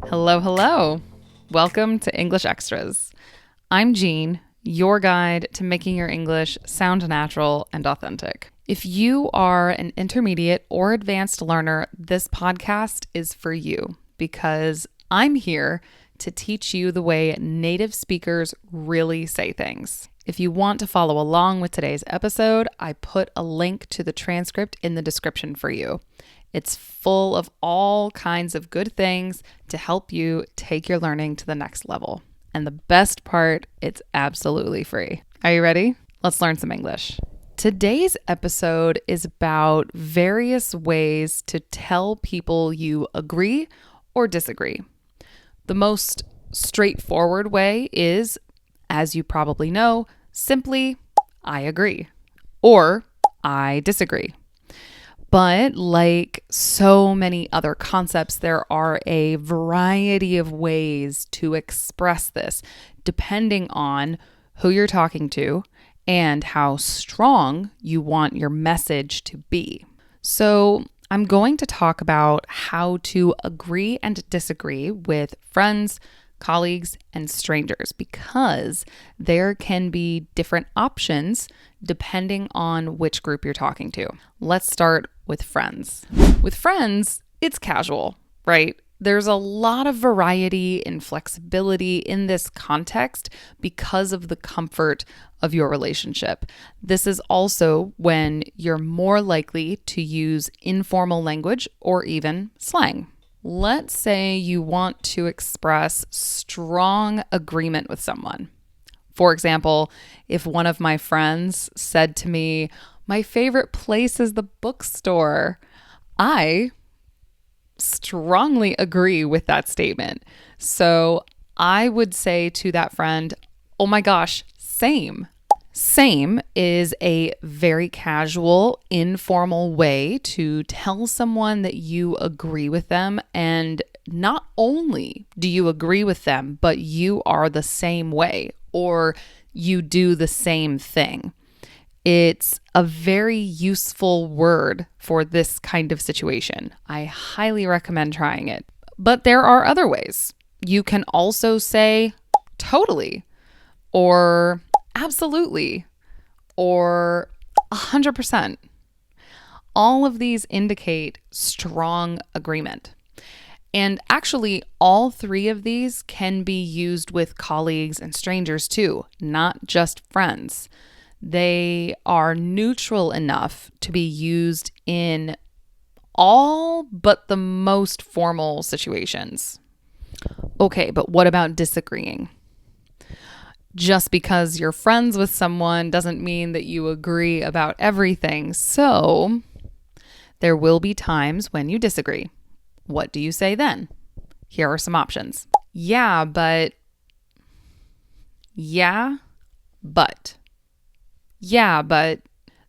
Hello, hello. Welcome to English Extras. I'm Jean, your guide to making your English sound natural and authentic. If you are an intermediate or advanced learner, this podcast is for you because I'm here to teach you the way native speakers really say things. If you want to follow along with today's episode, I put a link to the transcript in the description for you. It's full of all kinds of good things to help you take your learning to the next level. And the best part, it's absolutely free. Are you ready? Let's learn some English. Today's episode is about various ways to tell people you agree or disagree. The most straightforward way is, as you probably know, simply, I agree or I disagree. But like so many other concepts, there are a variety of ways to express this depending on who you're talking to and how strong you want your message to be. So I'm going to talk about how to agree and disagree with friends, colleagues, and strangers because there can be different options depending on which group you're talking to. Let's start with friends. With friends, it's casual, right? There's a lot of variety and flexibility in this context because of the comfort of your relationship. This is also when you're more likely to use informal language or even slang. Let's say you want to express strong agreement with someone. For example, if one of my friends said to me, "My favorite place is the bookstore," I strongly agree with that statement. So I would say to that friend, "Oh my gosh, same." Same is a very casual, informal way to tell someone that you agree with them. And not only do you agree with them, but you are the same way or you do the same thing. It's a very useful word for this kind of situation. I highly recommend trying it. But there are other ways. You can also say totally or absolutely or 100%. All of these indicate strong agreement. And actually, all three of these can be used with colleagues and strangers too, not just friends. They are neutral enough to be used in all but the most formal situations. Okay, but what about disagreeing? Just because you're friends with someone doesn't mean that you agree about everything. So there will be times when you disagree. What do you say then? Here are some options. Yeah, but. Yeah, but. Yeah, but.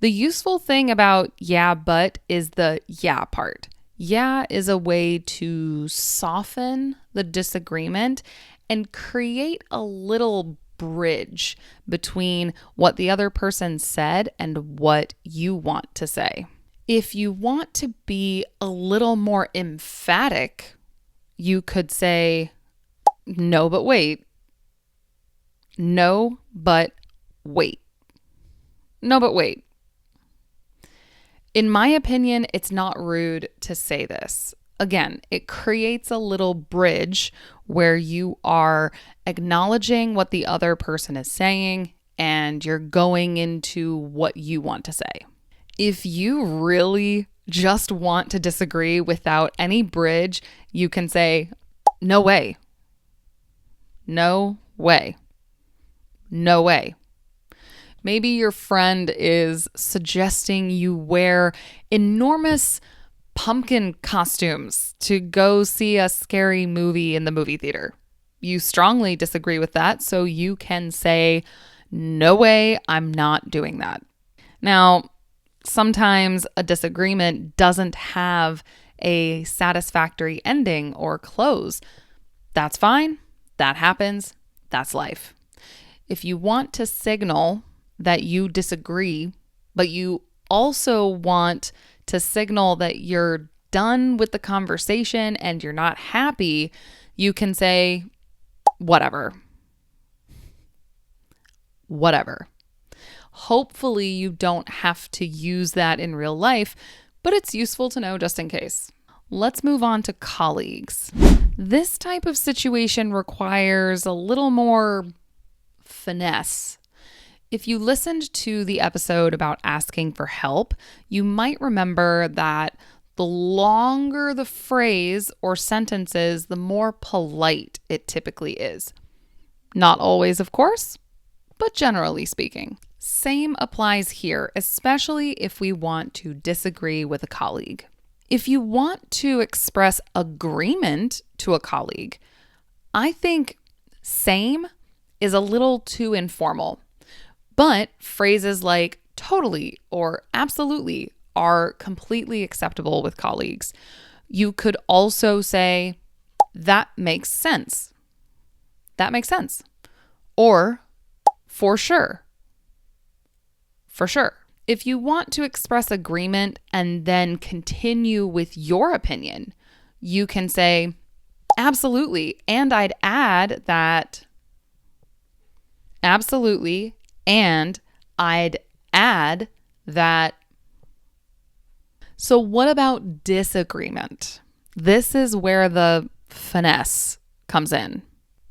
The useful thing about yeah, but is the yeah part. Yeah is a way to soften the disagreement and create a little bridge between what the other person said and what you want to say. If you want to be a little more emphatic, you could say, no, but wait. No, but wait. No, but wait. In my opinion, it's not rude to say this. Again, it creates a little bridge where you are acknowledging what the other person is saying and you're going into what you want to say. If you really just want to disagree without any bridge, you can say, no way. No way. No way. Maybe your friend is suggesting you wear enormous pumpkin costumes to go see a scary movie in the movie theater. You strongly disagree with that, so you can say, no way, I'm not doing that. Now, sometimes a disagreement doesn't have a satisfactory ending or close. That's fine. That happens. That's life. If you want to signal that you disagree, but you also want to signal that you're done with the conversation and you're not happy, You can say, whatever. Whatever. Hopefully you don't have to use that in real life, but it's useful to know just in case. Let's move on to colleagues. This type of situation requires a little more finesse. If you listened to the episode about asking for help, you might remember that the longer the phrase or sentence is, the more polite it typically is. Not always, of course, but generally speaking. Same applies here, especially if we want to disagree with a colleague. If you want to express agreement to a colleague, I think same is a little too informal. But phrases like totally or absolutely are completely acceptable with colleagues. You could also say, that makes sense. That makes sense. Or for sure. For sure. If you want to express agreement and then continue with your opinion, you can say, absolutely. And I'd add that, absolutely. And I'd add that. So what about disagreement? This is where the finesse comes in.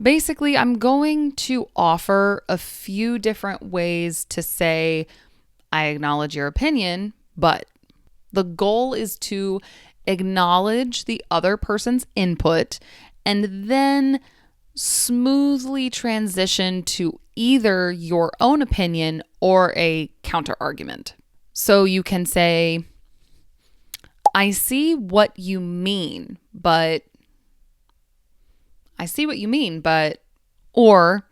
Basically, I'm going to offer a few different ways to say, I acknowledge your opinion, but the goal is to acknowledge the other person's input and then smoothly transition to either your own opinion or a counter argument. So you can say, I see what you mean, but or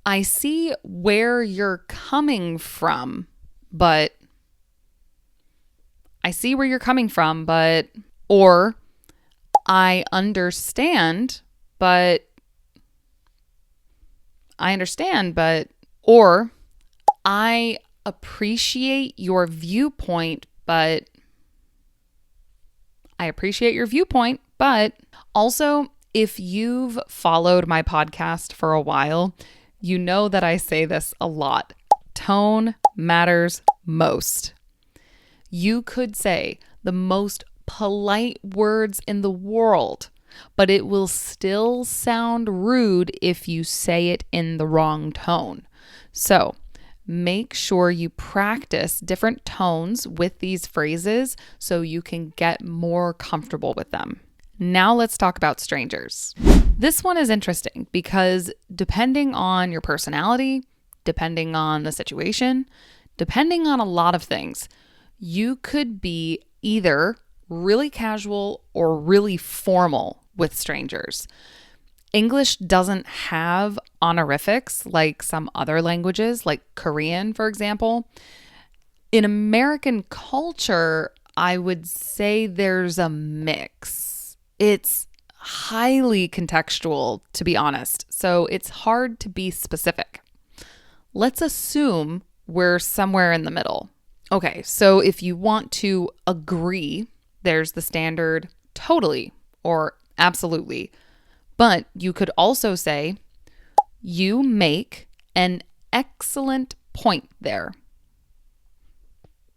I see where you're coming from, but or I understand, but, or I appreciate your viewpoint, but also, if you've followed my podcast for a while, you know that I say this a lot. Tone matters most. You could say the most polite words in the world, but it will still sound rude if you say it in the wrong tone. So make sure you practice different tones with these phrases so you can get more comfortable with them. Now let's talk about strangers. This one is interesting because depending on your personality, depending on the situation, depending on a lot of things, you could be either really casual or really formal with strangers. English doesn't have honorifics like some other languages, like Korean, for example. In American culture, I would say there's a mix. It's highly contextual, to be honest, so it's hard to be specific. Let's assume we're somewhere in the middle. Okay, so if you want to agree, there's the standard totally or absolutely. But you could also say, you make an excellent point there.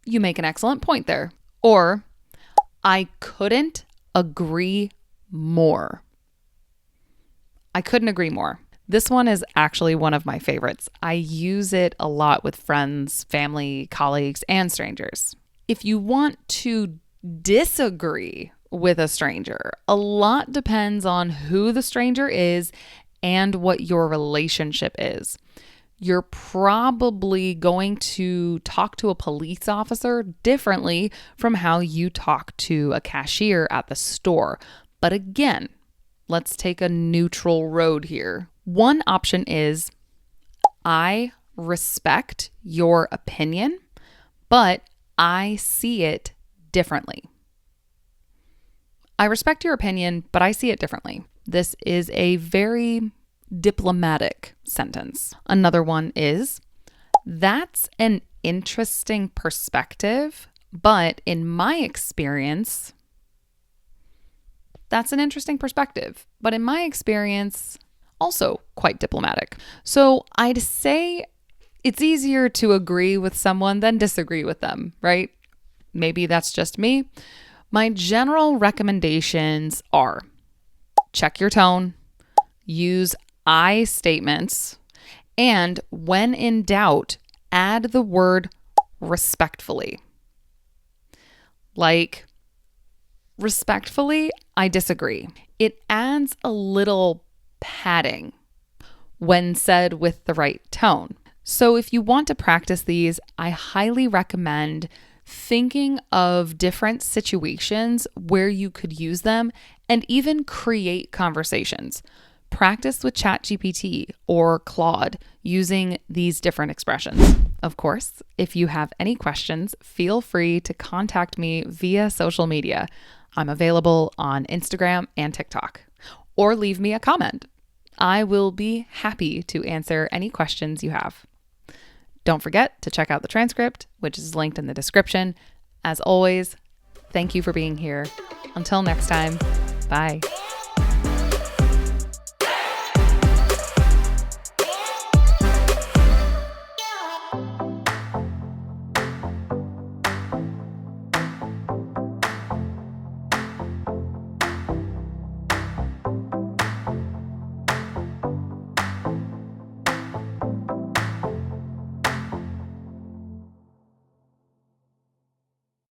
You make an excellent point there. Or, I couldn't agree more. I couldn't agree more. This one is actually one of my favorites. I use it a lot with friends, family, colleagues, and strangers. If you want to disagree with a stranger, a lot depends on who the stranger is and what your relationship is. You're probably going to talk to a police officer differently from how you talk to a cashier at the store. But again, let's take a neutral road here. One option is, I respect your opinion, but I see it differently. I respect your opinion, but I see it differently. This is a very diplomatic sentence. Another one is, that's an interesting perspective, but in my experience, That's an interesting perspective, but in my experience, also quite diplomatic. So I'd say it's easier to agree with someone than disagree with them, right? Maybe that's just me. My general recommendations are: check your tone, use I statements, and when in doubt, add the word respectfully. Like, respectfully, I disagree. It adds a little padding when said with the right tone. So if you want to practice these, I highly recommend thinking of different situations where you could use them and even create conversations. Practice with ChatGPT or Claude using these different expressions. Of course, if you have any questions, feel free to contact me via social media. I'm available on Instagram and TikTok. Or leave me a comment. I will be happy to answer any questions you have. Don't forget to check out the transcript, which is linked in the description. As always, thank you for being here. Until next time, bye.